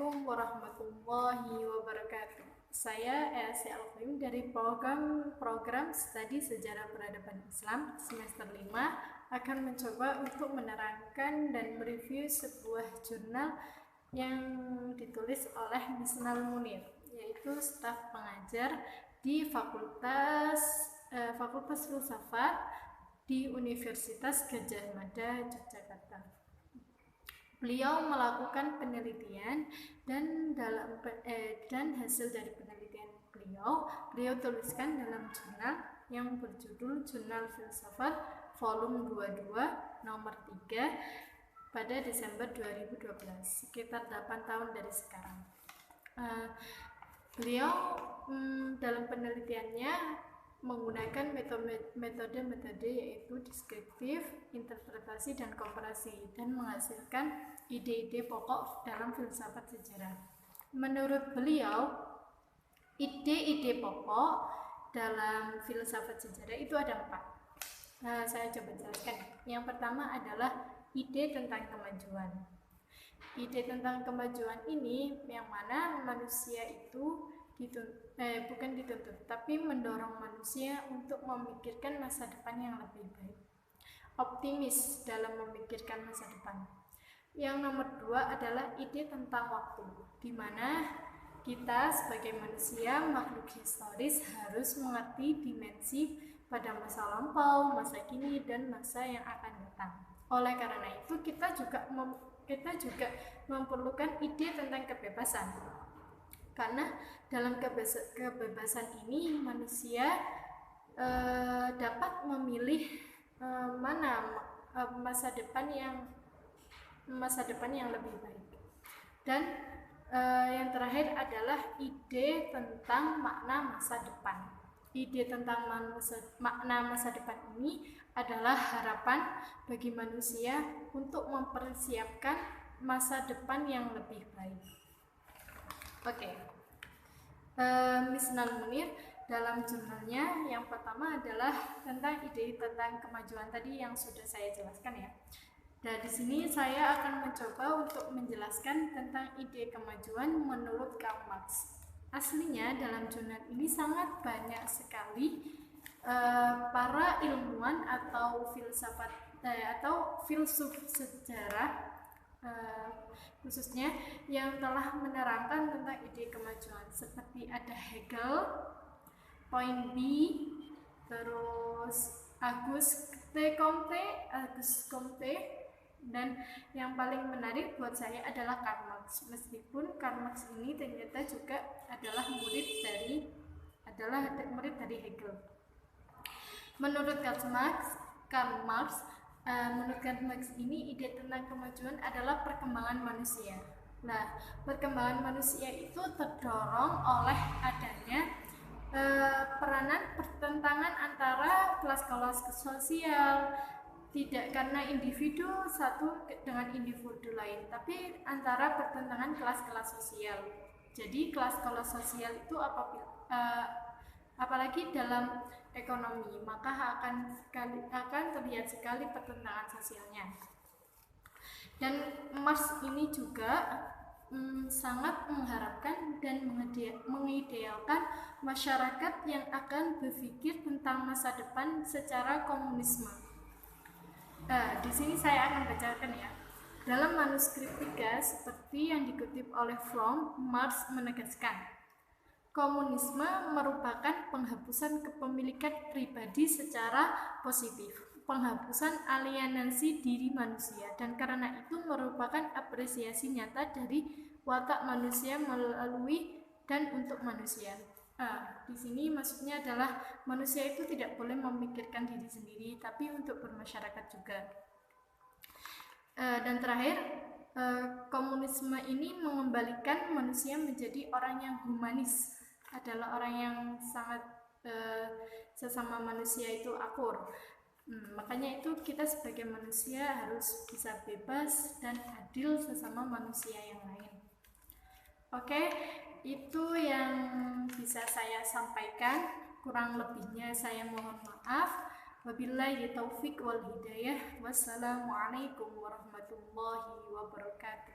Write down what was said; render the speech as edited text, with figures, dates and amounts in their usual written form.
Assalamualaikum warahmatullahi wabarakatuh. Saya Esi Alfim dari program Studi Sejarah Peradaban Islam semester 5 akan mencoba untuk menerangkan dan mereview sebuah jurnal yang ditulis oleh Misnal Munir, yaitu staf pengajar di Fakultas Filsafat di Universitas Gadjah Mada, Yogyakarta. Beliau melakukan penelitian dan hasil dari penelitian beliau tuliskan dalam jurnal yang berjudul Jurnal Filsafat volume 22 nomor 3 pada Desember 2012, sekitar 8 tahun dari sekarang. Beliau dalam penelitiannya menggunakan metode yaitu deskriptif, interpretasi, dan komparasi, dan menghasilkan ide-ide pokok dalam filsafat sejarah. Menurut beliau, ide-ide pokok dalam filsafat sejarah itu ada 4. Saya coba jelaskan. Yang pertama adalah ide tentang kemajuan. Ide tentang kemajuan ini yang mana manusia itu bukan dituntut, tapi mendorong manusia untuk memikirkan masa depan yang lebih baik. Optimis dalam memikirkan masa depan. Yang nomor 2 adalah ide tentang waktu, di mana kita sebagai manusia makhluk historis harus mengerti dimensi pada masa lampau, masa kini, dan masa yang akan datang. Oleh karena itu kita juga memerlukan ide tentang kebebasan. Karena dalam kebebasan ini manusia dapat memilih mana masa depan yang lebih baik. Dan yang terakhir adalah ide tentang makna masa depan. Ide tentang makna masa depan ini adalah harapan bagi manusia untuk mempersiapkan masa depan yang lebih baik. Misnal Munir dalam jurnalnya yang pertama adalah tentang ide tentang kemajuan tadi yang sudah saya jelaskan ya. Dan di sini saya akan mencoba untuk menjelaskan tentang ide kemajuan menurut Karl Marx. Aslinya dalam jurnal ini sangat banyak sekali para ilmuwan atau filsuf sejarah khususnya yang telah menerangkan tentang ide kemajuan, seperti ada Hegel, Point B, terus Auguste Comte, dan yang paling menarik buat saya adalah Karl Marx. Meskipun Karl Marx ini ternyata juga adalah murid dari Hegel. Menurut Karl Marx ini ide tentang kemajuan adalah perkembangan manusia. Nah, perkembangan manusia itu terdorong oleh adanya peranan pertentangan antara kelas-kelas sosial, tidak karena individu satu dengan individu lain, tapi antara pertentangan kelas-kelas sosial. Jadi kelas-kelas sosial itu apalagi dalam ekonomi, maka akan terlihat sekali pertentangan sosialnya. Dan Marx ini juga sangat mengharapkan dan mengidealkan masyarakat yang akan berpikir tentang masa depan secara komunisme. Di sini saya akan bacakan ya. Dalam manuskrip 3 seperti yang dikutip oleh Fromm, Marx menegaskan, komunisme merupakan penghapusan kepemilikan pribadi secara positif, penghapusan alienasi diri manusia, dan karena itu merupakan apresiasi nyata dari watak manusia melalui dan untuk manusia. Di sini maksudnya adalah manusia itu tidak boleh memikirkan diri sendiri, tapi untuk bermasyarakat juga. Dan terakhir, komunisme ini mengembalikan manusia menjadi orang yang humanis, adalah orang yang sangat sesama manusia itu akur. Makanya itu kita sebagai manusia harus bisa bebas dan adil sesama manusia yang lain. Itu yang bisa saya sampaikan. Kurang lebihnya saya mohon maaf. Wabillahi taufiq wal hidayah. Wassalamualaikum warahmatullahi wabarakatuh.